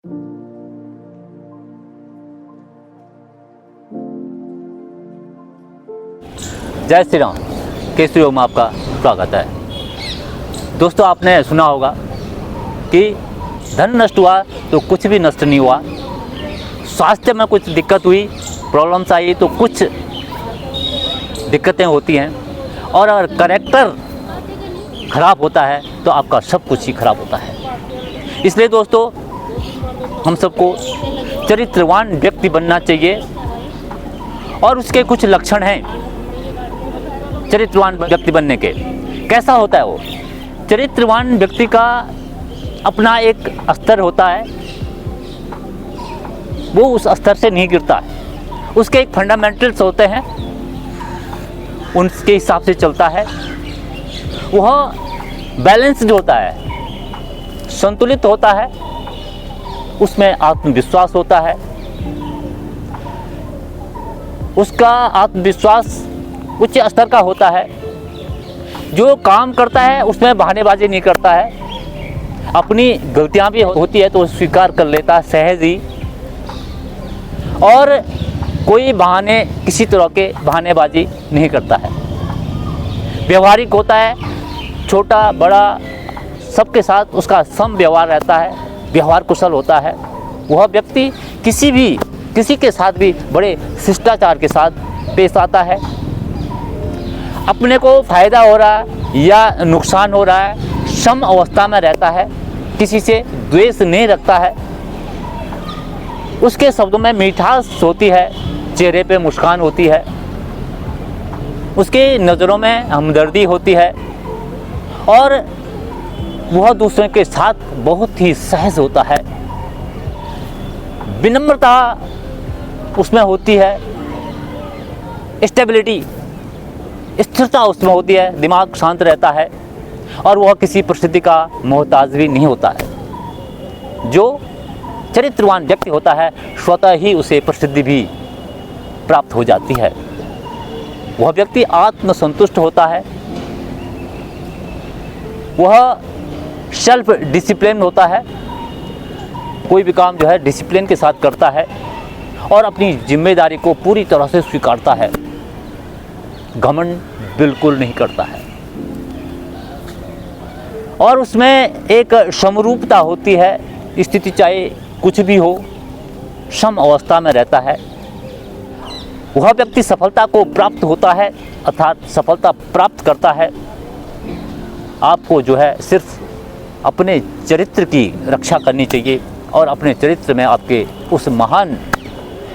जय श्री राम। केसरी योग में आपका स्वागत है। दोस्तों, आपने सुना होगा कि धन नष्ट हुआ तो कुछ भी नष्ट नहीं हुआ, स्वास्थ्य में कुछ दिक्कत हुई, प्रॉब्लम्स आई तो कुछ दिक्कतें होती हैं, और अगर कैरेक्टर खराब होता है तो आपका सब कुछ ही खराब होता है। इसलिए दोस्तों, हम सबको चरित्रवान व्यक्ति बनना चाहिए और उसके कुछ लक्षण हैं चरित्रवान व्यक्ति बनने के। कैसा होता है वो? चरित्रवान व्यक्ति का अपना एक स्तर होता है, वो उस स्तर से नहीं गिरता है। उसके एक फंडामेंटल्स होते हैं, उनके हिसाब से चलता है। वह बैलेंस्ड होता है, संतुलित होता है, उसमें आत्मविश्वास होता है। उसका आत्मविश्वास उच्च स्तर का होता है। जो काम करता है उसमें बहानेबाजी नहीं करता है। अपनी गलतियां भी होती है तो स्वीकार कर लेता है सहज ही, और कोई बहाने, किसी तरह के बहानेबाजी नहीं करता है। व्यवहारिक होता है, छोटा बड़ा सबके साथ उसका सम व्यवहार रहता है, व्यवहार कुशल होता है। वह व्यक्ति किसी के साथ भी बड़े शिष्टाचार के साथ पेश आता है। अपने को फायदा हो रहा है या नुकसान हो रहा है, सम अवस्था में रहता है, किसी से द्वेष नहीं रखता है। उसके शब्दों में मिठास होती है, चेहरे पे मुस्कान होती है, उसके नज़रों में हमदर्दी होती है, और वह दूसरे के साथ बहुत ही सहज होता है। विनम्रता उसमें होती है, स्टेबिलिटी, स्थिरता उसमें होती है, दिमाग शांत रहता है, और वह किसी परिस्थिति का मोहताज भी नहीं होता है। जो चरित्रवान व्यक्ति होता है स्वतः ही उसे प्रसिद्धि भी प्राप्त हो जाती है। वह व्यक्ति आत्मसंतुष्ट होता है, वह सेल्फ डिसिप्लिन होता है, कोई भी काम जो है डिसिप्लिन के साथ करता है और अपनी जिम्मेदारी को पूरी तरह से स्वीकारता है, घमंड बिल्कुल नहीं करता है। और उसमें एक समरूपता होती है, स्थिति चाहे कुछ भी हो, सम अवस्था में रहता है। वह व्यक्ति सफलता को प्राप्त होता है, अर्थात सफलता प्राप्त करता है। आपको जो है सिर्फ अपने चरित्र की रक्षा करनी चाहिए, और अपने चरित्र में आपके उस महान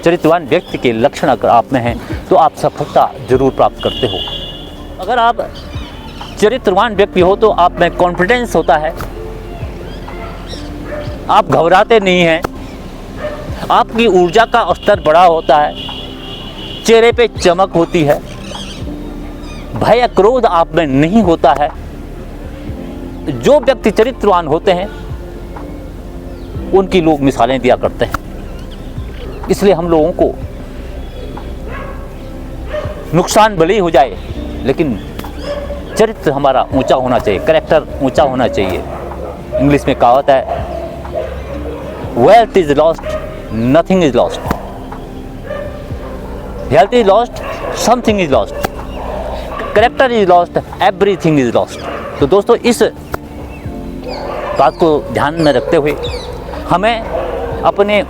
चरित्रवान व्यक्ति के लक्षण अगर आप में हैं तो आप सफलता जरूर प्राप्त करते हो। अगर आप चरित्रवान व्यक्ति हो तो आप में कॉन्फिडेंस होता है, आप घबराते नहीं हैं, आपकी ऊर्जा का स्तर बड़ा होता है, चेहरे पे चमक होती है, भय क्रोध आप में नहीं होता है। जो व्यक्ति चरित्रवान होते हैं उनकी लोग मिसालें दिया करते हैं। इसलिए हम लोगों को नुकसान भले ही हो जाए, लेकिन चरित्र हमारा ऊंचा होना चाहिए, कैरेक्टर ऊंचा होना चाहिए। इंग्लिश में कहावत है, wealth is lost, nothing is lost. Health is lost, something is lost. Character is lost, everything is lost. तो दोस्तों, इस बात को ध्यान में रखते हुए हमें अपने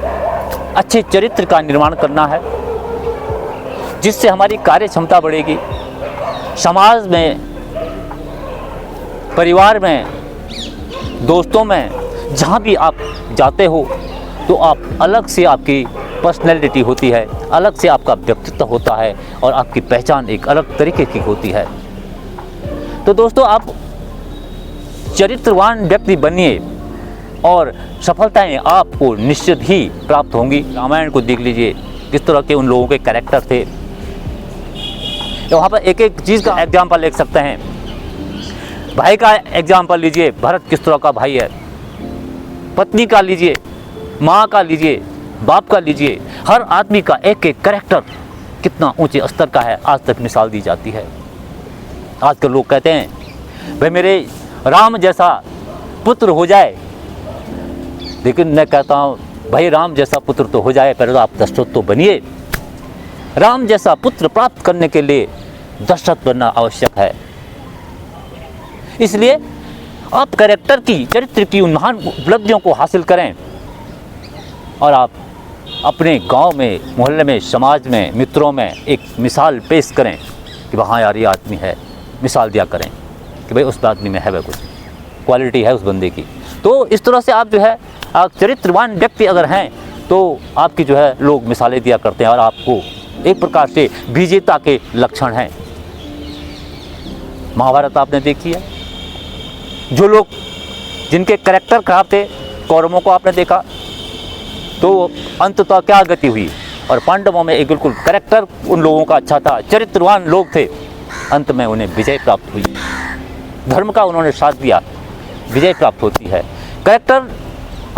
अच्छे चरित्र का निर्माण करना है, जिससे हमारी कार्य क्षमता बढ़ेगी। समाज में, परिवार में, दोस्तों में, जहाँ भी आप जाते हो तो आप अलग से आपकी पर्सनैलिटी होती है, अलग से आपका व्यक्तित्व होता है, और आपकी पहचान एक अलग तरीके की होती है। तो दोस्तों, आप चरित्रवान व्यक्ति बनिए और सफलताएं आपको निश्चित ही प्राप्त होंगी। रामायण को देख लीजिए, किस तरह के उन लोगों के कैरेक्टर थे। तो वहाँ पर एक एक चीज़ का एग्जाम्पल ले सकते हैं। भाई का एग्जाम्पल लीजिए, भरत किस तरह का भाई है। पत्नी का लीजिए, माँ का लीजिए, बाप का लीजिए, हर आदमी का एक एक कैरेक्टर कितना ऊंचे स्तर का है, आज तक मिसाल दी जाती है। आजकल लोग कहते हैं भाई मेरे राम जैसा पुत्र हो जाए, लेकिन मैं कहता हूँ भाई राम जैसा पुत्र तो हो जाए, पहले तो आप दशरथ तो बनिए। राम जैसा पुत्र प्राप्त करने के लिए दशरथ बनना आवश्यक है। इसलिए आप कैरेक्टर की, चरित्र की उन महान उपलब्धियों को हासिल करें और आप अपने गांव में, मोहल्ले में, समाज में, मित्रों में एक मिसाल पेश करें कि हाँ यार ये आदमी है। मिसाल दिया करें कि भाई उस आदमी में है वह कुछ क्वालिटी है उस बंदे की। तो इस तरह से आप जो है, आप चरित्रवान व्यक्ति अगर हैं तो आपकी जो है लोग मिसालें दिया करते हैं और आपको एक प्रकार से विजेता के लक्षण हैं। महाभारत आपने देखी है, जो लोग जिनके कैरेक्टर खराब थे, कौरवों को आपने देखा तो अंततः क्या गति हुई। और पांडवों में एक बिल्कुल कैरेक्टर उन लोगों का अच्छा था, चरित्रवान लोग थे, अंत में उन्हें विजय प्राप्त हुई। धर्म का उन्होंने साथ दिया, विजय प्राप्त होती है। कैरेक्टर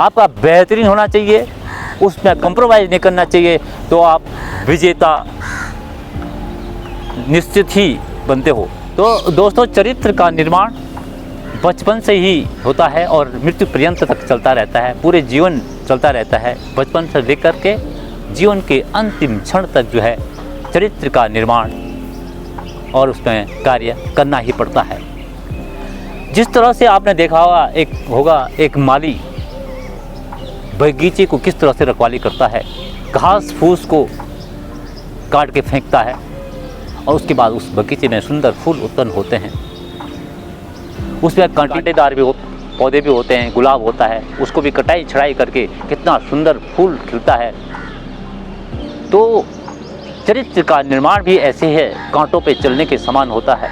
आपका बेहतरीन होना चाहिए, उसमें कंप्रोमाइज़ नहीं करना चाहिए, तो आप विजेता निश्चित ही बनते हो। तो दोस्तों, चरित्र का निर्माण बचपन से ही होता है और मृत्यु पर्यंत तक चलता रहता है, पूरे जीवन चलता रहता है। बचपन से लेकर के जीवन के अंतिम क्षण तक जो है चरित्र का निर्माण और उसमें कार्य करना ही पड़ता है। जिस तरह से आपने देखा होगा एक माली बगीचे को किस तरह से रखवाली करता है, घास फूस को काट के फेंकता है और उसके बाद उस बगीचे में सुंदर फूल उत्पन्न होते हैं। उसमें कांटेदार भी पौधे भी होते हैं, गुलाब होता है, उसको भी कटाई छड़ाई करके कितना सुंदर फूल खिलता है। तो चरित्र का निर्माण भी ऐसे है, कांटों पे चलने के समान होता है।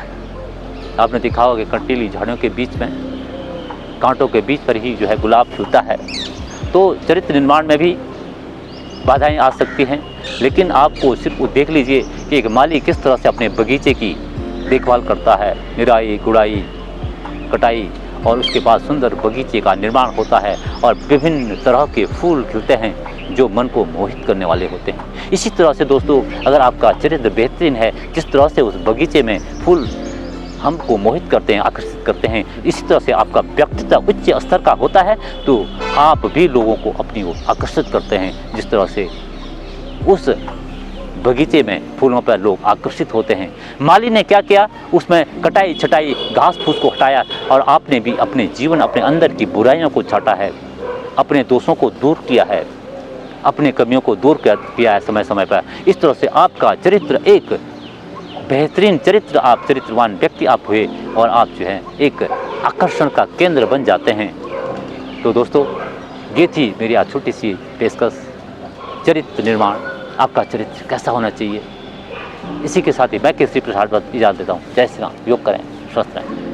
आपने देखा होगा कि कंटीली झाड़ियों के बीच में, कांटों के बीच पर ही जो है गुलाब खिलता है। तो चरित्र निर्माण में भी बाधाएं आ सकती हैं, लेकिन आपको सिर्फ देख लीजिए कि एक माली किस तरह से अपने बगीचे की देखभाल करता है, निराई गुड़ाई कटाई, और उसके बाद सुंदर बगीचे का निर्माण होता है और विभिन्न तरह के फूल खिलते हैं जो मन को मोहित करने वाले होते हैं। इसी तरह से दोस्तों, अगर आपका चरित्र बेहतरीन है, जिस तरह से उस बगीचे में फूल हमको मोहित करते हैं, आकर्षित करते हैं, इसी तरह से आपका व्यक्तित्व उच्च स्तर का होता है, तो आप भी लोगों को अपनी ओर आकर्षित करते हैं। जिस तरह से उस बगीचे में फूलों पर लोग आकर्षित होते हैं। माली ने क्या किया, उसमें कटाई छटाई घास फूस को हटाया और आपने भी अपने जीवन, अपने अंदर की बुराइयों को छाटा है, अपने दोषों को दूर किया है, अपने कमियों को दूर किया है समय समय पर। इस तरह से आपका चरित्र एक बेहतरीन चरित्र, आप चरित्रवान व्यक्ति आप हुए और आप जो है एक आकर्षण का केंद्र बन जाते हैं। तो दोस्तों, ये थी मेरी आज छोटी सी पेशकश, चरित्र निर्माण, आपका चरित्र कैसा होना चाहिए। इसी के साथ ही मैं केसरी प्रसाद इजाज़त देता हूँ। जय श्री राम। योग करें, स्वस्थ रहें।